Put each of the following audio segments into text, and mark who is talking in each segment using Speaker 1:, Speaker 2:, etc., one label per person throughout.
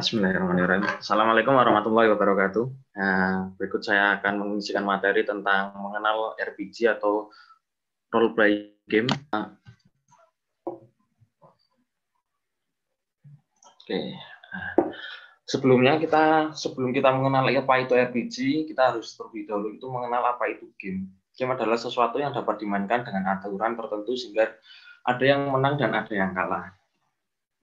Speaker 1: Bismillahirrahmanirrahim. Assalamualaikum warahmatullahi wabarakatuh. Nah, berikut saya akan mengisikan materi tentang mengenal RPG atau role play game. Oke. Sebelum kita mengenal apa itu RPG, kita harus terlebih dahulu itu mengenal apa itu game. Game adalah sesuatu yang dapat dimainkan dengan aturan tertentu sehingga ada yang menang dan ada yang kalah.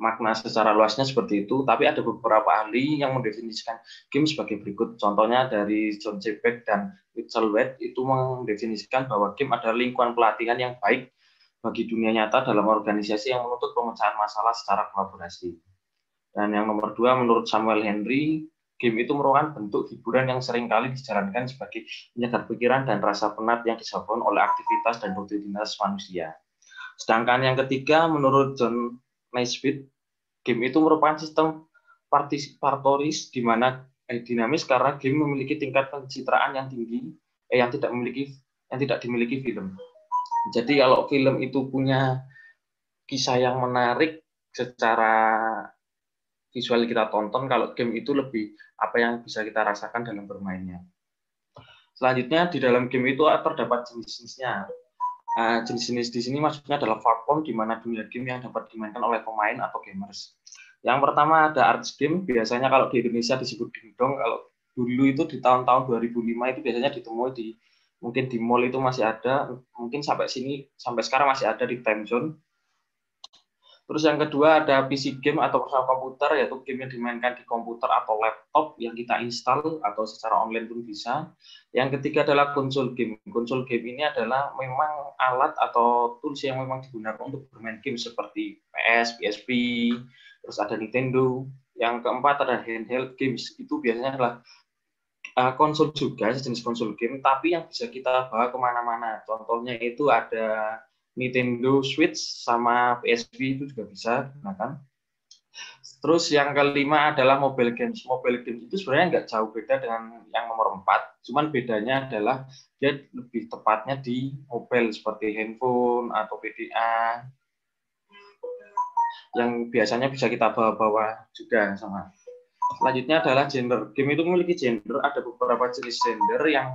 Speaker 1: Makna secara luasnya seperti itu, tapi ada beberapa ahli yang mendefinisikan game sebagai berikut. Contohnya dari John Sebeck dan Mitchell Wade itu mendefinisikan bahwa game adalah lingkungan pelatihan yang baik bagi dunia nyata dalam organisasi yang menuntut pemecahan masalah secara kolaborasi. Dan yang nomor 2, menurut Samuel Henry, game itu merupakan bentuk hiburan yang seringkali dijalankan sebagai penyegar pikiran dan rasa penat yang disebabkan oleh aktivitas dan rutinitas manusia. Sedangkan yang ketiga, menurut John Naisbitt, game itu merupakan sistem partisipatoris di mana dinamis karena game memiliki tingkat pencitraan yang tinggi yang tidak dimiliki film. Jadi kalau film itu punya kisah yang menarik secara visual kita tonton, kalau game itu lebih apa yang bisa kita rasakan dalam bermainnya. Selanjutnya di dalam game itu terdapat jenis-jenisnya. Jenis-jenis di sini maksudnya adalah platform di mana dunia game yang dapat dimainkan oleh pemain atau gamers. Yang pertama ada arts game, biasanya kalau di Indonesia disebut dingdong, kalau dulu itu di tahun-tahun 2005 itu biasanya ditemui mungkin di mall itu masih ada, mungkin sampai sekarang masih ada di time zone. Terus yang kedua ada PC game atau personal komputer, yaitu game yang dimainkan di komputer atau laptop yang kita install atau secara online pun bisa. Yang ketiga adalah konsol game. Konsol game ini adalah memang alat atau tools yang memang digunakan untuk bermain game seperti PS, PSP, terus ada Nintendo. Yang keempat ada handheld games. Itu biasanya adalah konsol juga, sejenis konsol game, tapi yang bisa kita bawa kemana-mana. Contohnya itu ada Nintendo Switch sama PSP itu juga bisa digunakan. Terus yang kelima adalah mobile games. Mobile games itu sebenarnya nggak jauh beda dengan yang nomor 4, cuman bedanya adalah dia lebih tepatnya di mobile seperti handphone atau PDA yang biasanya bisa kita bawa-bawa juga sama. Selanjutnya adalah genre. Game itu memiliki genre, ada beberapa jenis genre yang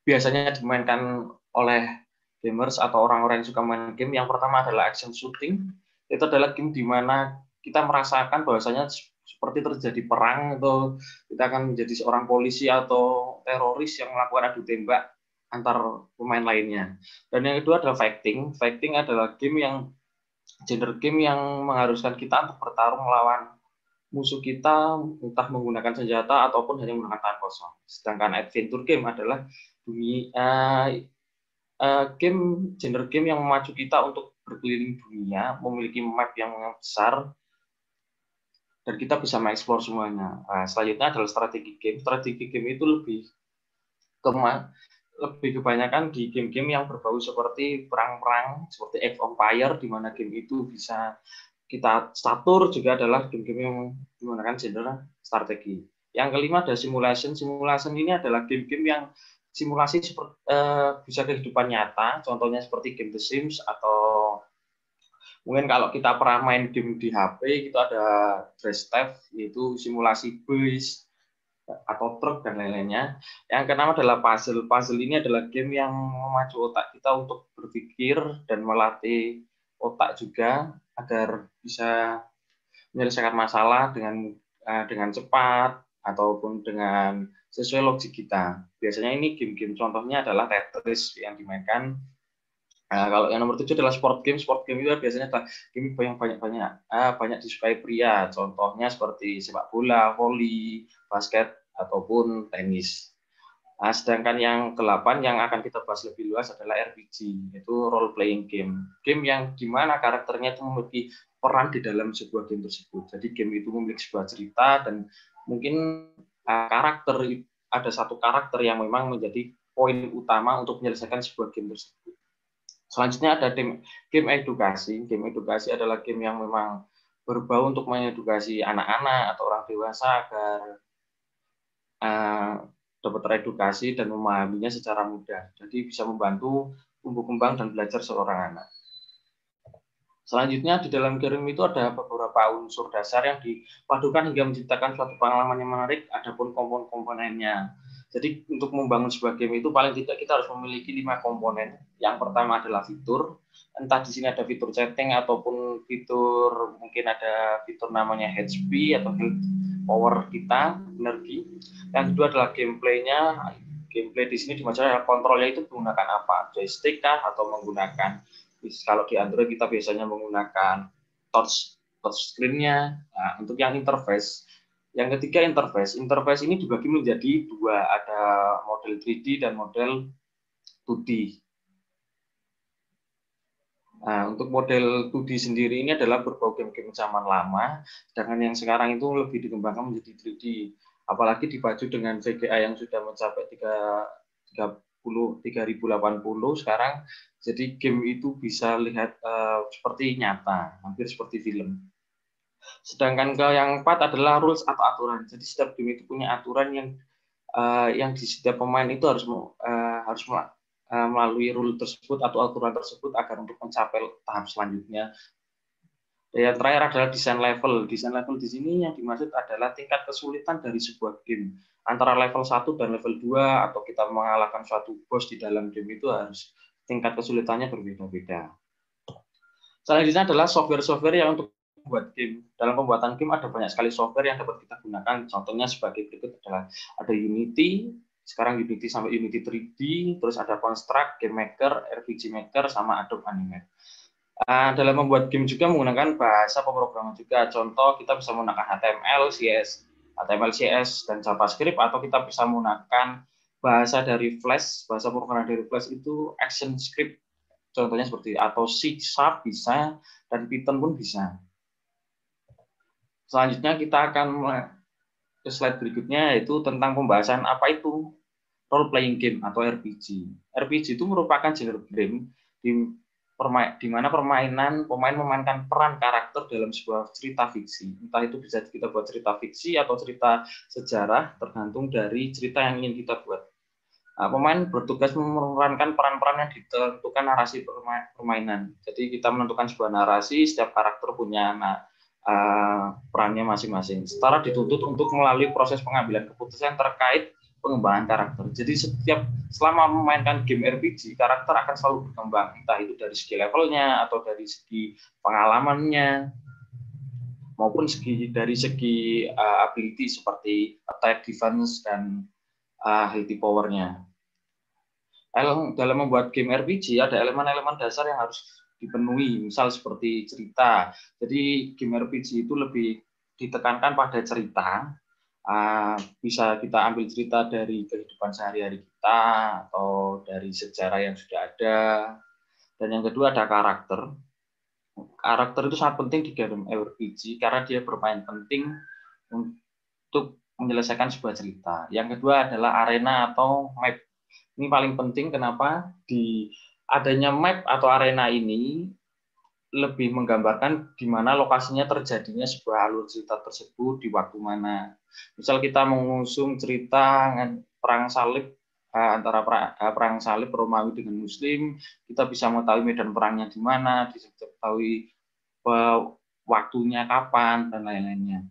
Speaker 1: biasanya dimainkan oleh gamers atau orang-orang yang suka main game. Yang pertama adalah action shooting. Itu adalah game di mana kita merasakan bahwasanya seperti terjadi perang atau kita akan menjadi seorang polisi atau teroris yang melakukan adu tembak antar pemain lainnya. Dan yang kedua adalah fighting. Fighting adalah genre game yang mengharuskan kita untuk bertarung melawan musuh kita entah menggunakan senjata ataupun hanya menggunakan tangan kosong. Sedangkan adventure game adalah genre game yang memacu kita untuk berkeliling dunia, memiliki map yang besar, dan kita bisa mengeksplor semuanya. Selanjutnya adalah strategi game. Strategi game itu lebih kebanyakan di game-game yang berbau seperti perang-perang, seperti Age of Empires, di mana game itu bisa kita catur, juga adalah game-game yang menggunakan genre strategi. Yang kelima ada simulation. Simulation ini adalah game-game yang simulasi bisa kehidupan nyata, contohnya seperti game The Sims atau mungkin kalau kita pernah main game di HP itu ada Crash Theft, yaitu simulasi bus atau truk dan lain-lainnya. Yang keenam adalah puzzle. Puzzle ini adalah game yang memacu otak kita untuk berpikir dan melatih otak juga agar bisa menyelesaikan masalah dengan cepat ataupun dengan sesuai logik kita. Biasanya ini game-game contohnya adalah Tetris yang dimainkan. Kalau yang nomor 7 adalah sport game. Sport game itu biasanya adalah game yang banyak disukai pria. Contohnya seperti sepak bola, voli, basket ataupun tenis. Sedangkan yang ke-8 yang akan kita bahas lebih luas adalah RPG, yaitu role playing game. Game yang dimana karakternya itu memiliki peran di dalam sebuah game tersebut. Jadi game itu memiliki sebuah cerita dan mungkin ada satu karakter yang memang menjadi poin utama untuk menyelesaikan sebuah game tersebut. Selanjutnya ada game edukasi. Game edukasi adalah game yang memang berbau untuk mengedukasi anak-anak atau orang dewasa agar dapat teredukasi dan memahaminya secara mudah. Jadi bisa membantu tumbuh kembang dan belajar seorang anak. Selanjutnya di dalam game itu ada beberapa unsur dasar yang dipadukan hingga menciptakan suatu pengalaman yang menarik, adapun komponen-komponennya. Jadi untuk membangun sebuah game itu paling tidak kita harus memiliki 5 komponen. Yang pertama adalah fitur, entah di sini ada fitur chatting ataupun fitur mungkin ada fitur namanya HP atau health power kita, energi. Yang kedua adalah gameplaynya. Gameplay di sini dimaksudkan kontrolnya itu menggunakan apa? Joystick kah atau menggunakan, kalau di Android kita biasanya menggunakan touch screen-nya. Nah, untuk yang interface, yang ketiga interface. Interface ini dibagi menjadi dua, ada model 3D dan model 2D. Nah, untuk model 2D sendiri ini adalah berbau game-game zaman lama, sedangkan yang sekarang itu lebih dikembangkan menjadi 3D. Apalagi dipacu dengan VGA yang sudah mencapai 3080 sekarang, jadi game itu bisa lihat seperti nyata, hampir seperti film. Sedangkan ke yang 4 adalah rules atau aturan. Jadi setiap game itu punya aturan yang di setiap pemain itu harus melalui rule tersebut atau aturan tersebut agar untuk mencapai tahap selanjutnya. Dan yang terakhir adalah desain level. Desain level di sini yang dimaksud adalah tingkat kesulitan dari sebuah game. Antara level 1 dan level 2 atau kita mengalahkan suatu bos di dalam game itu harus tingkat kesulitannya berbeda-beda. Selanjutnya adalah software-software yang untuk membuat game. Dalam pembuatan game ada banyak sekali software yang dapat kita gunakan. Contohnya sebagai berikut adalah ada Unity, sekarang Unity sampai Unity 3D, terus ada Construct, Game Maker, RPG Maker, sama Adobe Animate. Dalam membuat game juga menggunakan bahasa pemrograman juga. Contoh kita bisa menggunakan HTML, CSS, dan JavaScript, atau kita bisa menggunakan bahasa dari Flash, bahasa pemrograman dari Flash itu ActionScript. Contohnya seperti atau C# bisa, dan Python pun bisa. Selanjutnya kita akan ke slide berikutnya, yaitu tentang pembahasan apa itu role playing game atau RPG. RPG itu merupakan genre game di mana pemain memainkan peran karakter dalam sebuah cerita fiksi. Entah itu bisa kita buat cerita fiksi atau cerita sejarah, tergantung dari cerita yang ingin kita buat. Pemain bertugas memerankan peran-peran yang ditentukan narasi permainan. Jadi kita menentukan sebuah narasi, setiap karakter punya perannya masing-masing. Setara dituntut untuk melalui proses pengambilan keputusan terkait pengembangan karakter. Jadi selama memainkan game RPG, karakter akan selalu berkembang, entah itu dari segi levelnya atau dari segi pengalamannya, maupun dari segi ability seperti attack, defense, dan healthy power-nya. Dalam membuat game RPG ada elemen-elemen dasar yang harus dipenuhi, misal seperti cerita. Jadi game RPG itu lebih ditekankan pada cerita. Bisa kita ambil cerita dari kehidupan sehari-hari kita atau dari sejarah yang sudah ada. Dan yang kedua ada karakter. Karakter itu sangat penting di game RPG karena dia bermain penting untuk menyelesaikan sebuah cerita. Yang kedua adalah arena atau map. Ini paling penting, kenapa? Di adanya map atau arena ini lebih menggambarkan di mana lokasinya terjadinya sebuah alur cerita tersebut di waktu mana. Misal kita mengusung cerita perang salib antara perang salib Romawi dengan Muslim, kita bisa mengetahui medan perangnya di mana, diketahui waktunya kapan, dan lain-lainnya.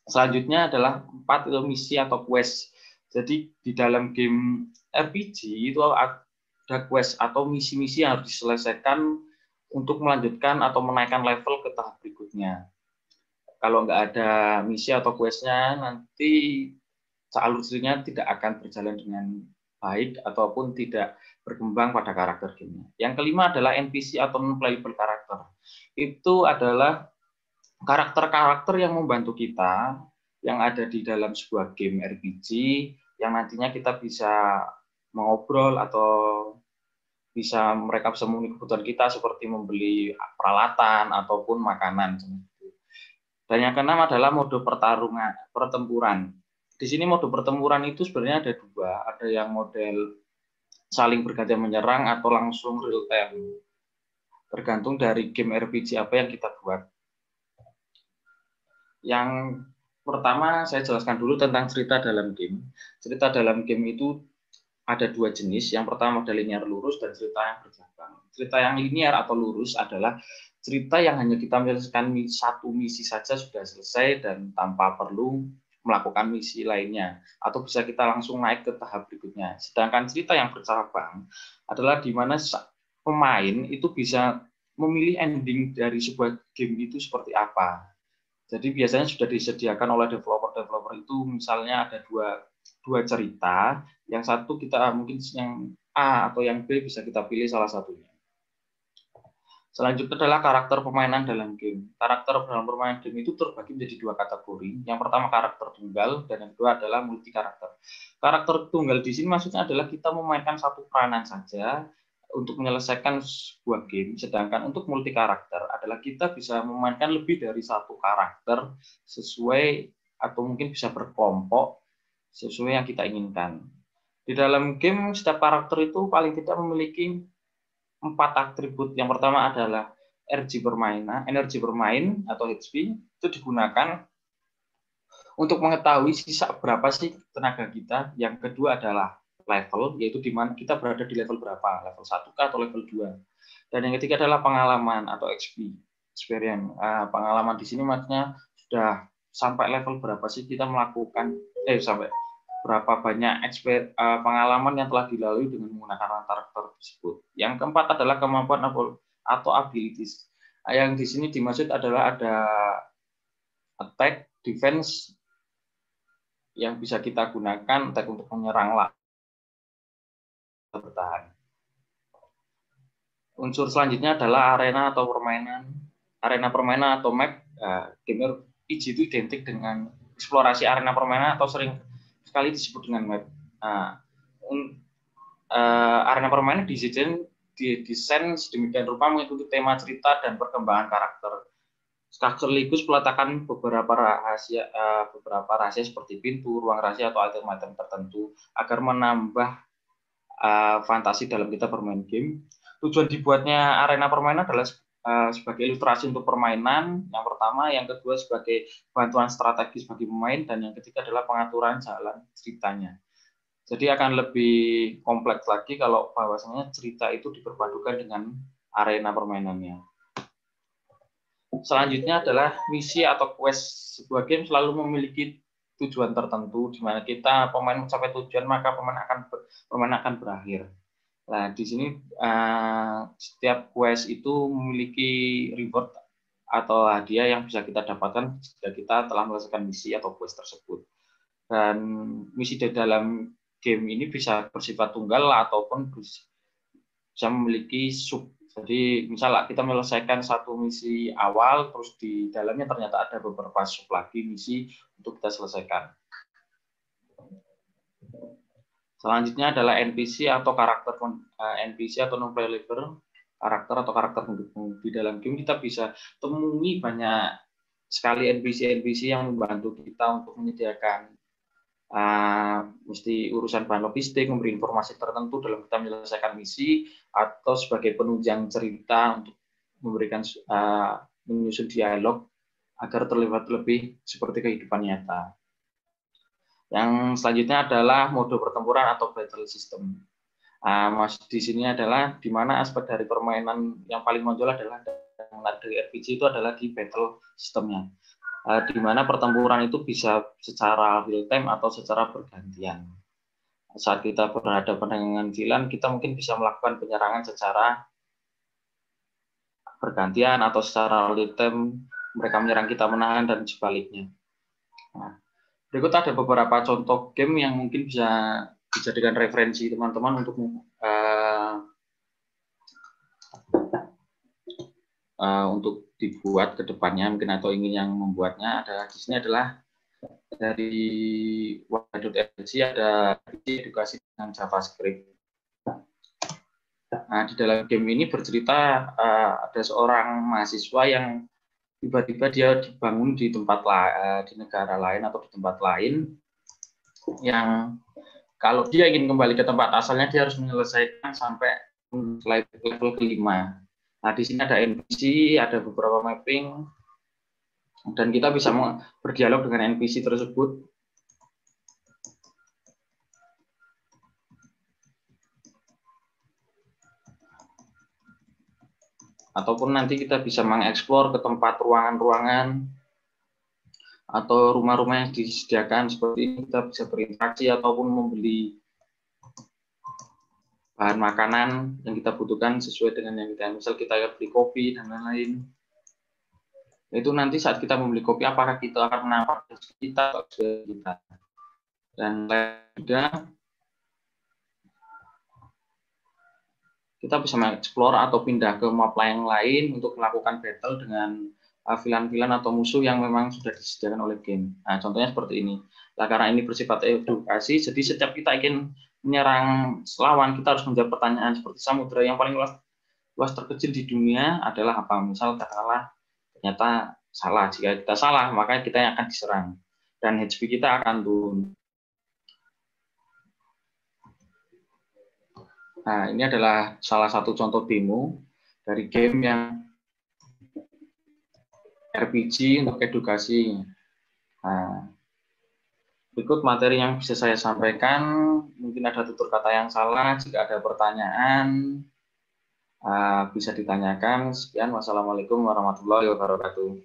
Speaker 1: Selanjutnya adalah 4 itu misi atau quest. Jadi di dalam game RPG itu ada quest atau misi-misi yang harus diselesaikan untuk melanjutkan atau menaikkan level ke tahap berikutnya. Kalau nggak ada misi atau quest-nya, nanti alur ceritanya tidak akan berjalan dengan baik ataupun tidak berkembang pada karakter gamenya. Yang kelima adalah NPC atau non-playable karakter. Itu adalah karakter-karakter yang membantu kita yang ada di dalam sebuah game RPG yang nantinya kita bisa mengobrol atau mereka bisa memenuhi kebutuhan kita seperti membeli peralatan ataupun makanan. Dan yang keenam adalah mode pertempuran. Di sini mode pertempuran itu sebenarnya ada dua, ada yang model saling bergantian menyerang atau langsung real time. Tergantung dari game RPG apa yang kita buat. Yang pertama saya jelaskan dulu tentang cerita dalam game. Cerita dalam game itu ada dua jenis. Yang pertama ada linear lurus dan cerita yang bercabang. Cerita yang linear atau lurus adalah cerita yang hanya kita menyelesaikan satu misi saja sudah selesai dan tanpa perlu melakukan misi lainnya, atau bisa kita langsung naik ke tahap berikutnya. Sedangkan cerita yang bercabang adalah di mana pemain itu bisa memilih ending dari sebuah game itu seperti apa. Jadi biasanya sudah disediakan oleh developer itu, misalnya ada dua cerita, yang satu kita mungkin yang A atau yang B bisa kita pilih salah satunya. Selanjutnya adalah karakter permainan dalam game. Karakter dalam permainan game itu terbagi menjadi dua kategori. Yang pertama karakter tunggal, dan yang kedua adalah multi karakter. Karakter tunggal di sini maksudnya adalah kita memainkan satu peranan saja untuk menyelesaikan sebuah game. Sedangkan untuk multi karakter adalah kita bisa memainkan lebih dari satu karakter sesuai atau mungkin bisa berkelompok sesuai yang kita inginkan. Di dalam game setiap karakter itu paling tidak memiliki 4 atribut. Yang pertama adalah energi bermain atau HP itu digunakan untuk mengetahui sisa berapa sih tenaga kita. Yang kedua adalah level, yaitu di mana kita berada di level berapa, level 1 atau level 2. Dan yang ketiga adalah pengalaman atau experience. Pengalaman di sini maksudnya sudah sampai level berapa sih kita melakukan sampai berapa banyak pengalaman yang telah dilalui dengan menggunakan karakter tersebut. Yang keempat adalah kemampuan atau abilities. Yang di sini dimaksud adalah ada attack, defense yang bisa kita gunakan attack untuk menyerang atau bertahan. Unsur selanjutnya adalah arena atau permainan. Arena permainan atau map. Game RPG itu identik dengan eksplorasi arena permainan atau sering sekali disebut dengan map. Arena permainan didesain sedemikian rupa mengikuti tema cerita dan perkembangan karakter. Sekaligus peletakan beberapa rahasia seperti pintu, ruang rahasia atau item-item tertentu agar menambah fantasi dalam kita bermain game. Tujuan dibuatnya arena permainan adalah sebagai ilustrasi untuk permainan yang pertama, yang kedua sebagai bantuan strategis bagi pemain, dan yang ketiga adalah pengaturan jalan ceritanya. Jadi akan lebih kompleks lagi kalau bahwasanya cerita itu diperpadukan dengan arena permainannya. Selanjutnya adalah misi atau quest. Sebuah game selalu memiliki tujuan tertentu, di mana kita pemain mencapai tujuan maka permainan akan berakhir. Nah, di sini setiap quest itu memiliki reward atau hadiah yang bisa kita dapatkan jika kita telah menyelesaikan misi atau quest tersebut. Dan misi di dalam game ini bisa bersifat tunggal ataupun bisa memiliki sub. Jadi misalnya kita menyelesaikan satu misi awal, terus di dalamnya ternyata ada beberapa sub lagi misi untuk kita selesaikan. Selanjutnya adalah NPC atau karakter NPC atau non-player karakter pendukung. Di dalam game kita bisa temui banyak sekali NPC yang membantu kita untuk menyediakan mesti urusan bahan logistik, memberi informasi tertentu dalam kita menyelesaikan misi, atau sebagai penunjang cerita untuk memberikan menyusun dialog agar terlihat lebih seperti kehidupan nyata. Yang selanjutnya adalah mode pertempuran atau battle system. Di sini adalah di mana aspek dari permainan yang paling menonjol adalah dari RPG itu adalah di battle systemnya, di mana pertempuran itu bisa secara real time atau secara bergantian. Saat kita berhadapan dengan villain, kita mungkin bisa melakukan penyerangan secara bergantian atau secara real time mereka menyerang kita menahan dan sebaliknya. Berikut ada beberapa contoh game yang mungkin bisa dijadikan referensi teman-teman untuk dibuat ke depannya mungkin atau ingin yang membuatnya. Di sini adalah dari Y.LG ada edukasi dengan JavaScript. Nah, di dalam game ini bercerita ada seorang mahasiswa yang tiba-tiba dia dibangun di di negara lain atau di tempat lain yang kalau dia ingin kembali ke tempat asalnya dia harus menyelesaikan sampai level kelima. Nah, di sini ada NPC, ada beberapa mapping, dan kita bisa berdialog dengan NPC tersebut. Ataupun nanti kita bisa mengeksplor ke tempat ruangan-ruangan atau rumah-rumah yang disediakan seperti ini, kita bisa berinteraksi ataupun membeli bahan makanan yang kita butuhkan sesuai dengan yang kita, misal kita beli kopi dan lain-lain. Itu nanti saat kita membeli kopi, apakah kita akan menambah kita atau kita. Dan juga kita bisa mengeksplor atau pindah ke map yang lain untuk melakukan battle dengan villain-villain atau musuh yang memang sudah disediakan oleh game. Nah, contohnya seperti ini. Nah, karena ini bersifat edukasi, jadi setiap kita ingin menyerang lawan, kita harus menjawab pertanyaan seperti samudra yang paling luas terkecil di dunia adalah apa? Misal katakanlah ternyata salah. Jika kita salah, maka kita yang akan diserang. Dan HP kita akan turun. Nah, ini adalah salah satu contoh demo dari game yang RPG untuk edukasi. Nah, berikut materi yang bisa saya sampaikan. Mungkin ada tutur kata yang salah. Jika ada pertanyaan, bisa ditanyakan. Sekian, wassalamualaikum warahmatullahi wabarakatuh.